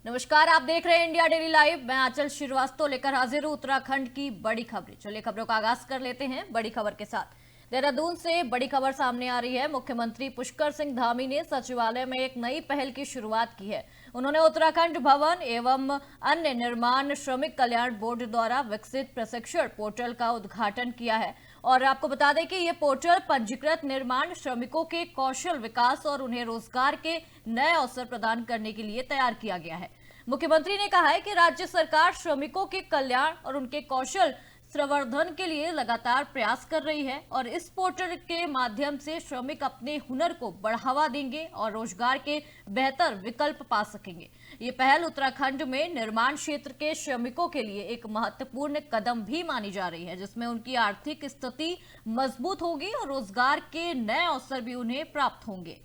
नमस्कार, आप देख रहे हैं इंडिया डेली लाइव। मैं आंचल श्रीवास्तव लेकर हाजिर हूं उत्तराखंड की बड़ी खबरें। चलिए खबरों का आगाज कर लेते हैं बड़ी खबर के साथ। देहरादून से बड़ी खबर सामने आ रही है। मुख्यमंत्री पुष्कर सिंह धामी ने सचिवालय में एक नई पहल की शुरुआत की है। उन्होंने उत्तराखंड भवन एवं अन्य निर्माण श्रमिक कल्याण बोर्ड द्वारा विकसित प्रशिक्षण पोर्टल का उद्घाटन किया है। और आपको बता दें कि यह पोर्टल पंजीकृत निर्माण श्रमिकों के कौशल विकास और उन्हें रोजगार के नए अवसर प्रदान करने के लिए तैयार किया गया है। मुख्यमंत्री ने कहा है कि राज्य सरकार श्रमिकों के कल्याण और उनके कौशल संवर्धन के लिए लगातार प्रयास कर रही है और इस पोर्टल के माध्यम से श्रमिक अपने हुनर को बढ़ावा देंगे और रोजगार के बेहतर विकल्प पा सकेंगे। ये पहल उत्तराखंड में निर्माण क्षेत्र के श्रमिकों के लिए एक महत्वपूर्ण कदम भी मानी जा रही है, जिसमें उनकी आर्थिक स्थिति मजबूत होगी और रोजगार के नए अवसर भी उन्हें प्राप्त होंगे।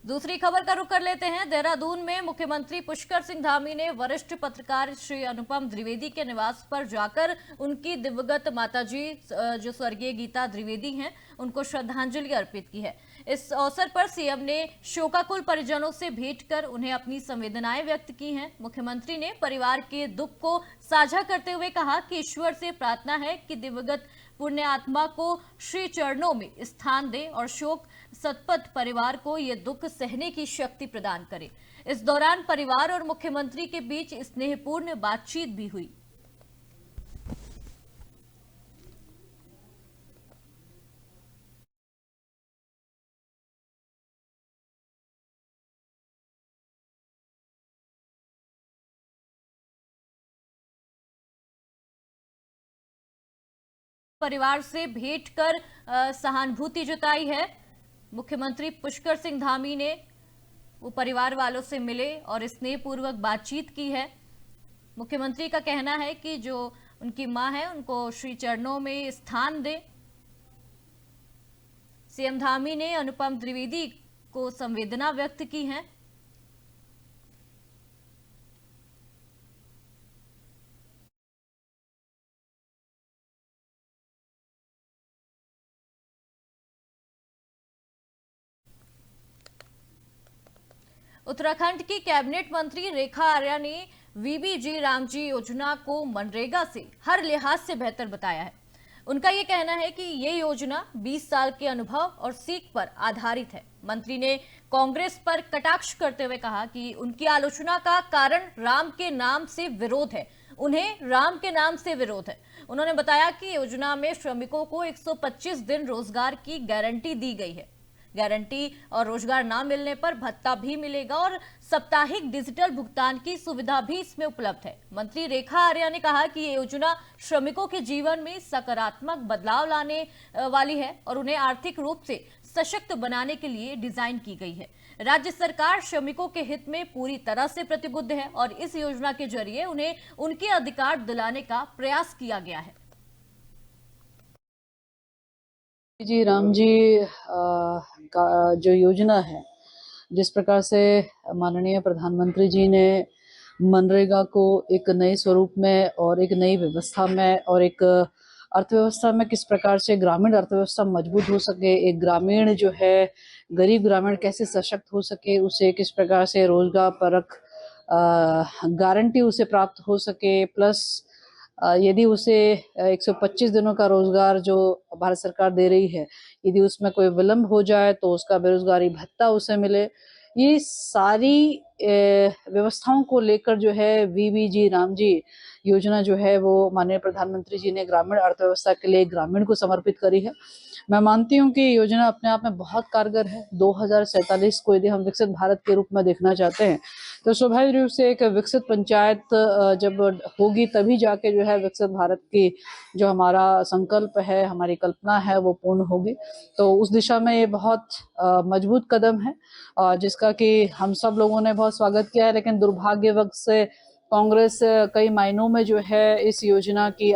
दूसरी खबर का रुख कर लेते हैं। देहरादून में मुख्यमंत्री पुष्कर सिंह धामी ने वरिष्ठ पत्रकार श्री अनुपम द्विवेदी के निवास पर जाकर उनकी दिवंगत माताजी जो स्वर्गीय गीता द्विवेदी हैं, उनको श्रद्धांजलि अर्पित की है। इस अवसर पर सीएम ने शोकाकुल परिजनों से भेंट कर उन्हें अपनी संवेदनाएं व्यक्त की हैं। मुख्यमंत्री ने परिवार के दुख को साझा करते हुए कहा कि ईश्वर से प्रार्थना है कि दिवंगत पुण्य आत्मा को श्री चरणों में स्थान दे और शोक सतपथ परिवार को ये दुख सहने की शक्ति प्रदान करे। इस दौरान परिवार और मुख्यमंत्री के बीच स्नेहपूर्ण बातचीत भी हुई। परिवार से भेंट कर सहानुभूति जताई है। मुख्यमंत्री पुष्कर सिंह धामी ने वो परिवार वालों से मिले और स्नेहपूर्वक बातचीत की है। मुख्यमंत्री का कहना है कि जो उनकी मां है उनको श्री चरणों में स्थान दे। सीएम धामी ने अनुपम द्विवेदी को संवेदना व्यक्त की है। उत्तराखंड की कैबिनेट मंत्री रेखा आर्या ने वीबीजी रामजी योजना को मनरेगा से हर लिहाज से बेहतर बताया है। उनका यह कहना है कि ये योजना 20 साल के अनुभव और सीख पर आधारित है। मंत्री ने कांग्रेस पर कटाक्ष करते हुए कहा कि उनकी आलोचना का कारण राम के नाम से विरोध है। उन्हें राम के नाम से विरोध है। उन्होंने बताया कि योजना में श्रमिकों को 125 दिन रोजगार की गारंटी दी गई है। गारंटी और रोजगार ना मिलने पर भत्ता भी मिलेगा और साप्ताहिक डिजिटल भुगतान की सुविधा भी इसमें उपलब्ध है। मंत्री रेखा आर्या ने कहा कि ये योजना श्रमिकों के जीवन में सकारात्मक बदलाव लाने वाली है और उन्हें आर्थिक रूप से सशक्त बनाने के लिए डिजाइन की गई है। राज्य सरकार श्रमिकों के हित में पूरी तरह से प्रतिबद्ध है और इस योजना के जरिए उन्हें उनके अधिकार दिलाने का प्रयास किया गया है। जी राम जी का जो योजना है, जिस प्रकार से माननीय प्रधानमंत्री जी ने मनरेगा को एक नए स्वरूप में और एक नई व्यवस्था में और एक अर्थव्यवस्था में किस प्रकार से ग्रामीण अर्थव्यवस्था मजबूत हो सके, एक ग्रामीण जो है गरीब ग्रामीण कैसे सशक्त हो सके, उसे किस प्रकार से रोजगार परक गारंटी उसे प्राप्त हो सके, प्लस यदि उसे 125 दिनों का रोजगार जो भारत सरकार दे रही है, यदि उसमें कोई विलंब हो जाए तो उसका बेरोजगारी भत्ता उसे मिले। ये सारी व्यवस्थाओं को लेकर जो है वीबीजी रामजी योजना जो है वो माननीय प्रधानमंत्री जी ने ग्रामीण अर्थव्यवस्था के लिए ग्रामीण को समर्पित करी है। मैं मानती हूँ कि योजना अपने आप में बहुत कारगर है। 2047 को यदि हम विकसित भारत के रूप में देखना चाहते हैं तो स्वाभाविक रूप से एक विकसित पंचायत जब होगी तभी जाके जो है विकसित भारत की जो हमारा संकल्प है, हमारी कल्पना है, वो पूर्ण होगी। तो उस दिशा में ये बहुत मजबूत कदम है जिसका कि हम सब लोगों ने बहुत स्वागत किया है। लेकिन दुर्भाग्यवश से कांग्रेस कई मायनों में जो है इस योजना की।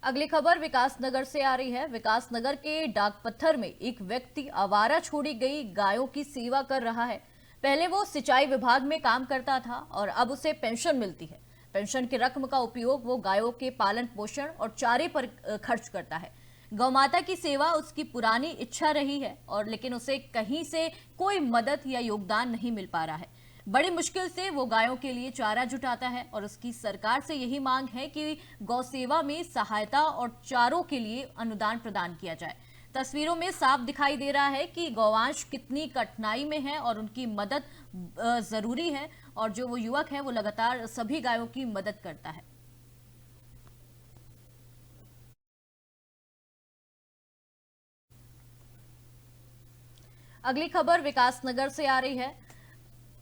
अगली खबर विकासनगर से आ रही है। विकासनगर के डाकपत्थर में एक व्यक्ति आवारा छोड़ी गई गायों की सेवा कर रहा है। पहले वो सिंचाई विभाग में काम करता था और अब उसे पेंशन मिलती है। पेंशन की रकम का उपयोग वो गायों के पालन पोषण और चारे पर खर्च करता है। गौमाता की सेवा उसकी पुरानी इच्छा रही है और लेकिन उसे कहीं से कोई मदद या योगदान नहीं मिल पा रहा है। बड़ी मुश्किल से वो गायों के लिए चारा जुटाता है और उसकी सरकार से यही मांग है कि गौ सेवा में सहायता और चारों के लिए अनुदान प्रदान किया जाए। तस्वीरों में साफ दिखाई दे रहा है कि गौवंश कितनी कठिनाई में है और उनकी मदद जरूरी है और जो वो युवक है वो लगातार सभी गायों की मदद करता है। अगली खबर विकासनगर से आ रही है।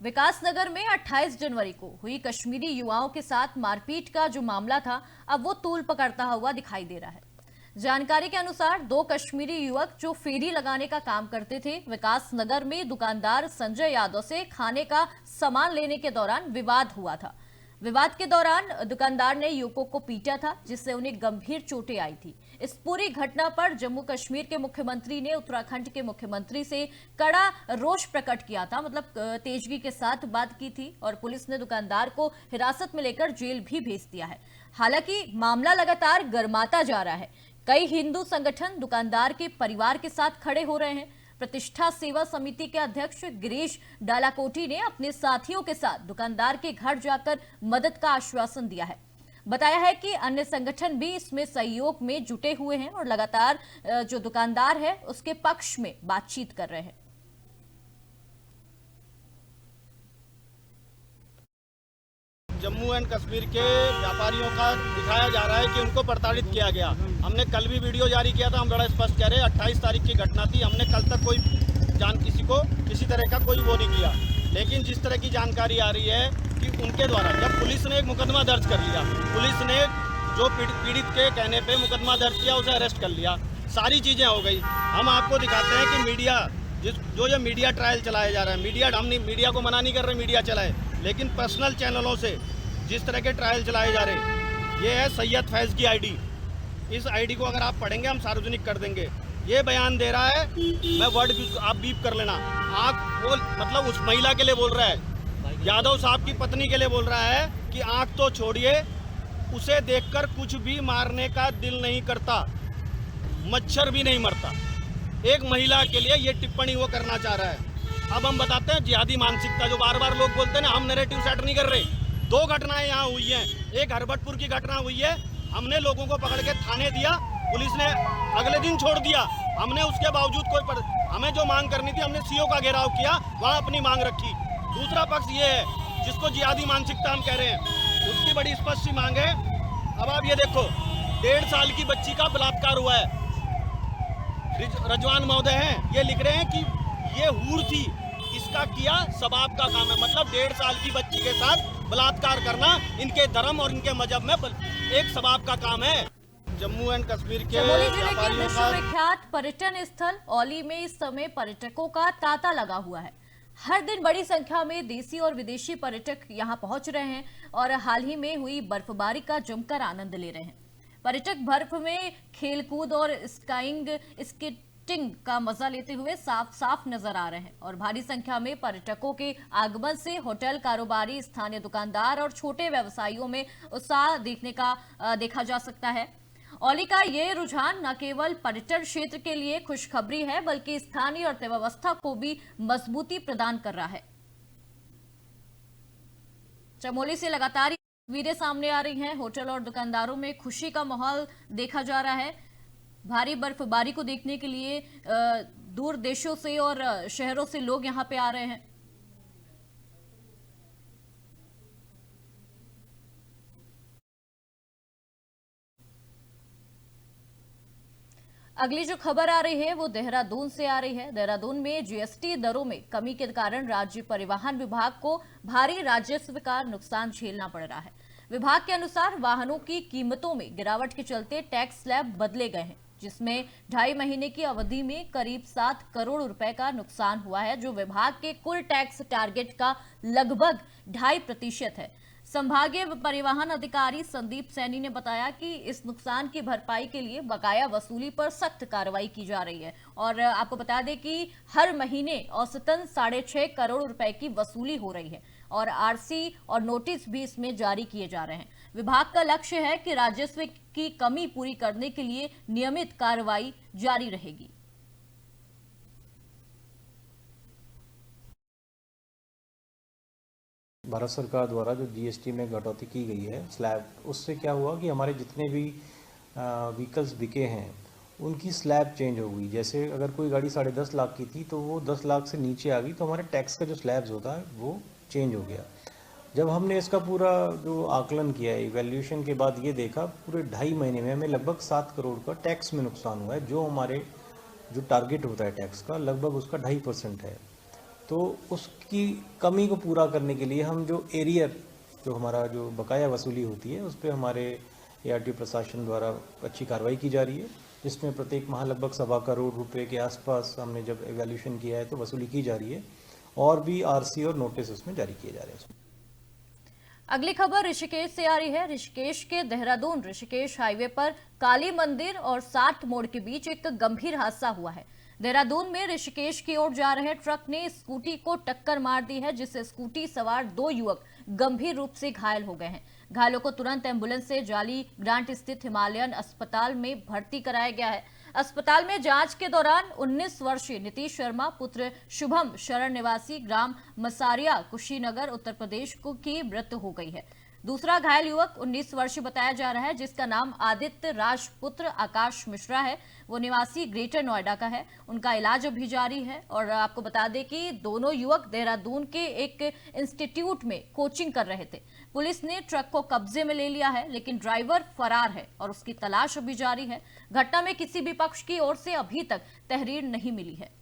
विकासनगर में 28 जनवरी को हुई कश्मीरी युवाओं के साथ मारपीट का जो मामला था, अब वो तूल पकड़ता हुआ दिखाई दे रहा है। जानकारी के अनुसार 2 कश्मीरी युवक जो फेरी लगाने का काम करते थे, विकासनगर में दुकानदार संजय यादव से खाने का सामान लेने के दौरान विवाद हुआ था। विवाद के दौरान दुकानदार ने युवकों को पीटा था, जिससे उन्हें गंभीर चोटें आई थी। इस पूरी घटना पर जम्मू कश्मीर के मुख्यमंत्री ने उत्तराखंड के मुख्यमंत्री से कड़ा रोष प्रकट किया था, मतलब तेजगी के साथ बात की थी और पुलिस ने दुकानदार को हिरासत में लेकर जेल भी भेज दिया है। हालांकि मामला लगातार गर्माता जा रहा है। कई हिंदू संगठन दुकानदार के परिवार के साथ खड़े हो रहे हैं। प्रतिष्ठा सेवा समिति के अध्यक्ष गिरीश डालाकोटी ने अपने साथियों के साथ दुकानदार के घर जाकर मदद का आश्वासन दिया है। बताया है कि अन्य संगठन भी इसमें सहयोग में जुटे हुए हैं और लगातार जो दुकानदार है उसके पक्ष में बातचीत कर रहे हैं। जम्मू एंड कश्मीर के व्यापारियों का दिखाया जा रहा है कि उनको प्रताड़ित किया गया। हमने कल भी वीडियो जारी किया था, हम बड़ा स्पष्ट कह रहे हैं 28 तारीख की घटना थी। हमने कल तक कोई किसी को किसी तरह का कोई वो नहीं किया, लेकिन जिस तरह की जानकारी आ रही है कि उनके द्वारा जब पुलिस ने एक मुकदमा दर्ज कर लिया, पुलिस ने जो पीड़ित के कहने पे मुकदमा दर्ज किया उसे अरेस्ट कर लिया, सारी चीज़ें हो गई। हम आपको दिखाते हैं कि मीडिया जो ये मीडिया ट्रायल चलाया जा रहा है, हम मीडिया को मना नहीं कर रहे मीडिया चलाए, लेकिन पर्सनल चैनलों से जिस तरह के ट्रायल चलाए जा रहे, ये है सैयद फैज़ की आईडी। इस आईडी को अगर आप पढ़ेंगे हम सार्वजनिक कर देंगे। ये बयान दे रहा है, मैं वर्ड आप बीप कर लेना, आप वो मतलब उस महिला के लिए बोल रहा है, यादव साहब की पत्नी के लिए बोल रहा है कि आँख तो छोड़िए, उसे देखकर कुछ भी मारने का दिल नहीं करता, मच्छर भी नहीं मरता। एक महिला के लिए ये टिप्पणी वो करना चाह रहा है। अब हम बताते हैं जिहादी मानसिकता, जो बार बार लोग बोलते हैं ना, हम नैरेटिव सेट नहीं कर रहे। 2 घटनाएं यहाँ हुई हैं। एक हरबटपुर की घटना हुई है, हमने लोगों को पकड़ के थाने दिया, पुलिस ने अगले दिन छोड़ दिया। हमने उसके बावजूद हमें जो मांग करनी थी, हमने सीओ का घेराव किया, वहाँ अपनी मांग रखी। दूसरा पक्ष ये है जिसको जिहादी मानसिकता हम कह रहे हैं, उसकी बड़ी स्पष्ट सी मांग है। अब आप ये देखो, 1.5 साल की बच्ची का बलात्कार हुआ है। रजवान महोदय हैं, ये लिख रहे हैं कि ये हूर थी, इसका किया सबाब का काम है। मतलब 1.5 साल की बच्ची के साथ बलात्कार करना इनके धर्म और इनके मजहब में एक सबाब का काम है। जम्मू एंड कश्मीर के चमोली जिले के विश्वविख्यात पर्यटन स्थल औली में इस समय पर्यटकों का तांता लगा हुआ है। हर दिन बड़ी संख्या में देसी और विदेशी पर्यटक यहां पहुंच रहे हैं और हाल ही में हुई बर्फबारी का जमकर आनंद ले रहे हैं। पर्यटक बर्फ में खेलकूद और स्केटिंग का मजा लेते हुए साफ साफ नजर आ रहे हैं और भारी संख्या में पर्यटकों के आगमन से होटल कारोबारी, स्थानीय दुकानदार और छोटे व्यवसायियों में उत्साह देखा जा सकता है। औली का ये रुझान न केवल पर्यटन क्षेत्र के लिए खुशखबरी है, बल्कि स्थानीय अर्थव्यवस्था को भी मजबूती प्रदान कर रहा है। चमोली से लगातार तस्वीरें सामने आ रही हैं। होटल और दुकानदारों में खुशी का माहौल देखा जा रहा है। भारी बर्फबारी को देखने के लिए दूर देशों से और शहरों से लोग यहां पे आ रहे हैं। अगली जो खबर आ रही है वो देहरादून से आ रही है। देहरादून में जीएसटी दरों में कमी के कारण राज्य परिवहन विभाग को भारी राजस्व का नुकसान झेलना पड़ रहा है। विभाग के अनुसार वाहनों की कीमतों में गिरावट के चलते टैक्स स्लैब बदले गए हैं, जिसमें 2.5 महीने की अवधि में करीब 7 करोड़ रुपए का नुकसान हुआ है, जो विभाग के कुल टैक्स टारगेट का लगभग 2.5% है। संभागीय परिवहन अधिकारी संदीप सैनी ने बताया कि इस नुकसान की भरपाई के लिए बकाया वसूली पर सख्त कार्रवाई की जा रही है और आपको बता दें कि हर महीने औसतन 6.5 करोड़ रुपए की वसूली हो रही है और आरसी और नोटिस भी इसमें जारी किए जा रहे हैं। विभाग का लक्ष्य है कि राजस्व की कमी पूरी करने के लिए नियमित कार्रवाई जारी रहेगी। भारत सरकार द्वारा जो जीएसटी में कटौती की गई है स्लैब, उससे क्या हुआ कि हमारे जितने भी व्हीकल्स बिके हैं उनकी स्लैब चेंज हो गई। जैसे अगर कोई गाड़ी 10.5 लाख की थी तो वो 10 लाख से नीचे आ गई, तो हमारे टैक्स का जो स्लैब्स होता है वो चेंज हो गया। जब हमने इसका पूरा जो आकलन किया है, इवैल्यूएशन के बाद ये देखा पूरे 2.5 महीने में हमें लगभग 7 करोड़ का टैक्स में नुकसान हुआ है। जो हमारे जो टारगेट होता है टैक्स का लगभग उसका 2.5% है। तो उसकी कमी को पूरा करने के लिए हम जो एरियर जो हमारा जो बकाया वसूली होती है उस पर हमारे ARTO प्रशासन द्वारा अच्छी कार्रवाई की जा रही है, जिसमें प्रत्येक माह लगभग 1.25 करोड़ रुपए के आसपास हमने जब एवैल्यूएशन किया है तो वसूली की जा रही है, और भी आरसी और नोटिस उसमें जारी किए जा रहे हैं। अगली खबर ऋषिकेश से आ रही है। ऋषिकेश के देहरादून ऋषिकेश हाईवे पर काली मंदिर और 60 मोड़ के बीच एक गंभीर हादसा हुआ है। देहरादून में ऋषिकेश की ओर जा रहे ट्रक ने स्कूटी को टक्कर मार दी है, जिससे स्कूटी सवार 2 युवक गंभीर रूप से घायल हो गए हैं। घायलों को तुरंत एम्बुलेंस से जाली ग्रांट स्थित हिमालयन अस्पताल में भर्ती कराया गया है। अस्पताल में जांच के दौरान 19 वर्षीय नीतीश शर्मा पुत्र शुभम शरण निवासी ग्राम मसारिया कुशीनगर उत्तर प्रदेश की मृत्यु हो गई है। दूसरा घायल युवक 19 वर्षीय बताया जा रहा है, जिसका नाम आदित्य राजपुत्र आकाश मिश्रा है। वो निवासी ग्रेटर नोएडा का है। उनका इलाज अभी जारी है। और आपको बता दें कि दोनों युवक देहरादून के एक इंस्टीट्यूट में कोचिंग कर रहे थे। पुलिस ने ट्रक को कब्जे में ले लिया है, लेकिन ड्राइवर फरार है और उसकी तलाश अभी जारी है। घटना में किसी भी पक्ष की ओर से अभी तक तहरीर नहीं मिली है।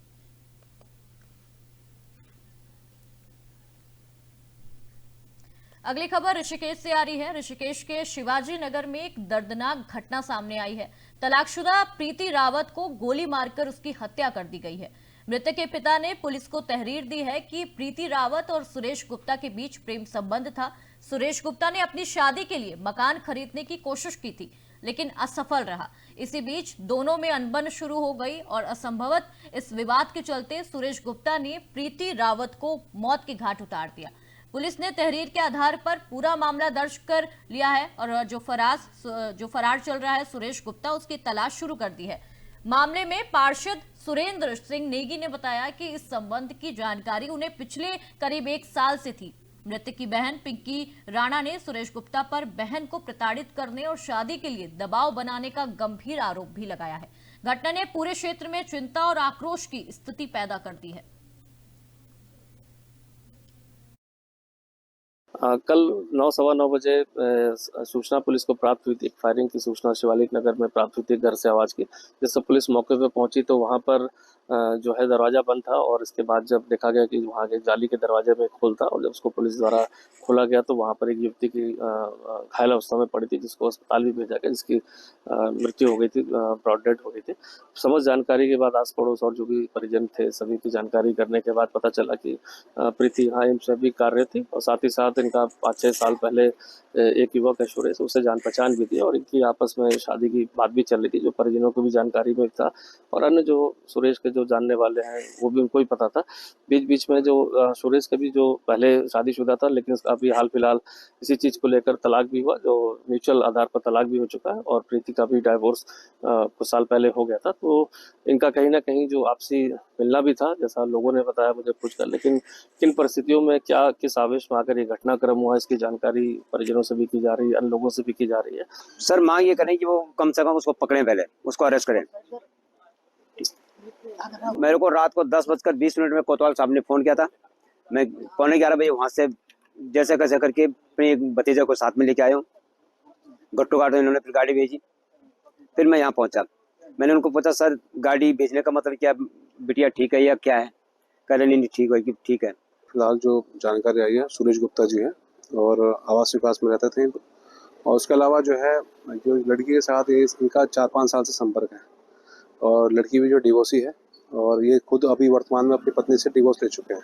अगली खबर ऋषिकेश से आ रही है। ऋषिकेश के शिवाजी नगर में एक दर्दनाक घटना सामने आई है। तलाकशुदा प्रीति रावत को गोली मारकर उसकी हत्या कर दी गई है। मृतक के पिता ने पुलिस को तहरीर दी है कि प्रीति रावत और सुरेश गुप्ता के बीच प्रेम संबंध था। सुरेश गुप्ता ने अपनी शादी के लिए मकान खरीदने की कोशिश की थी, लेकिन असफल रहा। इसी बीच दोनों में अनबन शुरू हो गई और असंभवत इस विवाद के चलते सुरेश गुप्ता ने प्रीति रावत को मौत के घाट उतार दिया। पुलिस ने तहरीर के आधार पर पूरा मामला दर्ज कर लिया है और जो फरार चल रहा है सुरेश गुप्ता, उसकी तलाश शुरू कर दी है। मामले में पार्षद सुरेंद्र सिंह नेगी ने बताया कि इस संबंध की जानकारी उन्हें पिछले करीब 1 साल से थी। मृतक की बहन पिंकी राणा ने सुरेश गुप्ता पर बहन को प्रताड़ित करने और शादी के लिए दबाव बनाने का गंभीर आरोप भी लगाया है। घटना ने पूरे क्षेत्र में चिंता और आक्रोश की स्थिति पैदा कर दी है। कल 9 सवा 9 बजे सूचना पुलिस को प्राप्त हुई थी। फायरिंग की सूचना शिवालिक नगर में प्राप्त हुई थी घर से आवाज़ की, जिससे पुलिस मौके पर पहुंची तो वहां पर जो है दरवाज़ा बंद था। और इसके बाद जब देखा गया कि वहाँ के जाली के दरवाजे में खोल था और जब उसको पुलिस द्वारा खोला गया तो वहाँ पर एक युवती की घायल अवस्था में पड़ी थी, जिसको अस्पताल भी भेजा गया, जिसकी मृत्यु हो गई थी, ब्रॉड डेड हो गई थी। समझ जानकारी के बाद आस पड़ोस और जो भी परिजन थे सभी की जानकारी करने के बाद पता चला कि प्रीति यहाँ एम्स में भी कार्यरत थी और साथ ही साथ इनका 5-6 साल पहले एक युवक है सुरेश, उससे जान पहचान भी थी और इनकी आपस में शादी की बात भी चल रही थी, जो परिजनों को भी जानकारी में था और अन्य जो सुरेश के जो जानने वाले हैं वो भी उनको ही पता था। बीच बीच में जो सुरेश का भी जो पहले शादीशुदा था, लेकिन उसका अभी हाल फिलहाल इसी चीज़ को लेकर तलाक भी हुआ, जो म्यूचुअल आधार पर तलाक भी हो चुका है और प्रीति का भी डाइवोर्स कुछ साल पहले हो गया था। तो इनका कहीं ना कहीं जो आपसी मिलना भी था, जैसा लोगों ने बताया मुझे पूछकर, लेकिन किन परिस्थितियों में क्या किस आवेश में आकर ये घटनाक्रम हुआ इसकी जानकारी परिजनों से भी की जा रही है, अन्य लोगों से भी की जा रही है। सर मांग ये करें कि वो कम से कम उसको पकड़ें, पहले उसको अरेस्ट करें। मेरे को रात को 10:20 में कोतवाल साहब ने फोन किया था। मैं 11:15 बजे वहां से जैसे कैसे करके अपने भतीजे को साथ में लेके आया हूँ। गट्टू घाट इन्होंने फिर गाड़ी भेजी, फिर मैं यहाँ पहुंचा। मैंने उनको पूछा सर गाड़ी भेजने का मतलब क्या, बिटिया ठीक है या क्या है? कह रहे नहीं ठीक है कि ठीक है। फिलहाल जो जानकारी आई है सुरेश गुप्ता जी हैं और आवास विकास में रहते थे और उसके अलावा जो है जो लड़की के साथ इनका 4-5 साल से संपर्क है और लड़की भी जो डिवोर्सी है और ये खुद अभी वर्तमान में अपनी पत्नी से डिवोर्स ले चुके हैं।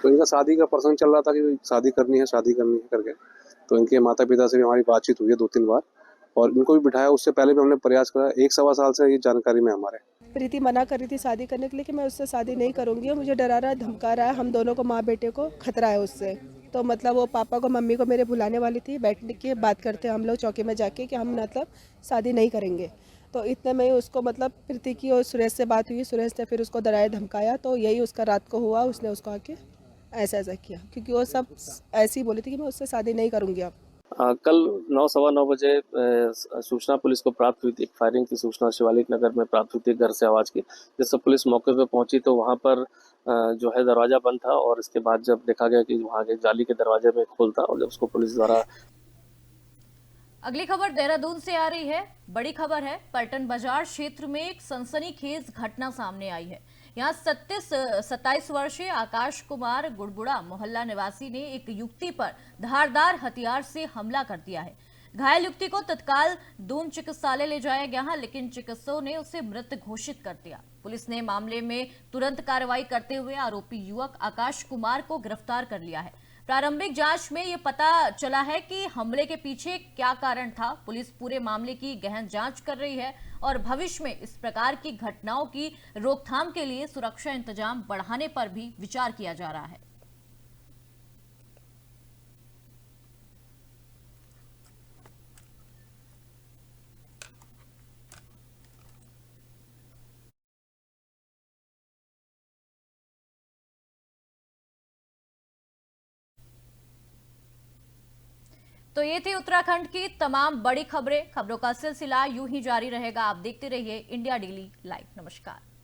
तो इनका शादी का प्रसंग चल रहा था कि शादी करनी है करके, तो इनके माता पिता से भी हमारी बातचीत हुई है 2-3 बार और इनको भी बिठाया। उससे पहले भी हमने प्रयास करा, 1-1.25 साल से ये जानकारी में हमारे। प्रीति मना कर रही थी शादी करने के लिए कि मैं उससे शादी नहीं करूंगी, मुझे डरा रहा है, धमका रहा है, हम दोनों को माँ बेटे को खतरा है उससे। तो मतलब वो पापा को मम्मी को मेरे बुलाने वाली थी, बैठने के बात करते हम लोग चौकी में जाके कि हम मतलब शादी नहीं करेंगे। तो इतने में ही उसको मतलब प्रीति की और सुरेश से बात हुई, सुरेश ने फिर उसको डराया धमकाया, तो यही उसका रात को हुआ। उसने उसको आके ऐसा ऐसा किया, क्योंकि वो सब ऐसी बोली थी कि मैं उससे शादी नहीं करूँगी अब। कल 9 सवा 9 बजे सूचना पुलिस को प्राप्त हुई थी, एक फायरिंग की सूचना शिवालिक नगर में प्राप्त हुई थी घर से आवाज़ की। जिससे पुलिस मौके पे पहुंची तो वहां पर जो है दरवाजा बंद था, और इसके बाद जब देखा गया कि वहां के जाली के दरवाजे में खोल था, और जब उसको पुलिस द्वारा अगली खबर देहरादून से आ रही है। बड़ी खबर है, पलटन बाजार क्षेत्र में एक सनसनीखेज घटना सामने आई है। यहाँ 27 वर्षीय आकाश कुमार गुड़गुड़ा मोहल्ला निवासी ने एक युवती पर धारदार हथियार से हमला कर दिया है। घायल युवती को तत्काल दून चिकित्सालय ले जाया गया है, लेकिन चिकित्सकों ने उसे मृत घोषित कर दिया। पुलिस ने मामले में तुरंत कार्रवाई करते हुए आरोपी युवक आकाश कुमार को गिरफ्तार कर लिया है। प्रारंभिक जांच में यह पता चला है कि हमले के पीछे क्या कारण था। पुलिस पूरे मामले की गहन जांच कर रही है और भविष्य में इस प्रकार की घटनाओं की रोकथाम के लिए सुरक्षा इंतजाम बढ़ाने पर भी विचार किया जा रहा है। तो ये थी उत्तराखंड की तमाम बड़ी खबरें। खबरों का सिलसिला यूं ही जारी रहेगा। आप देखते रहिए इंडिया डेली लाइव। नमस्कार।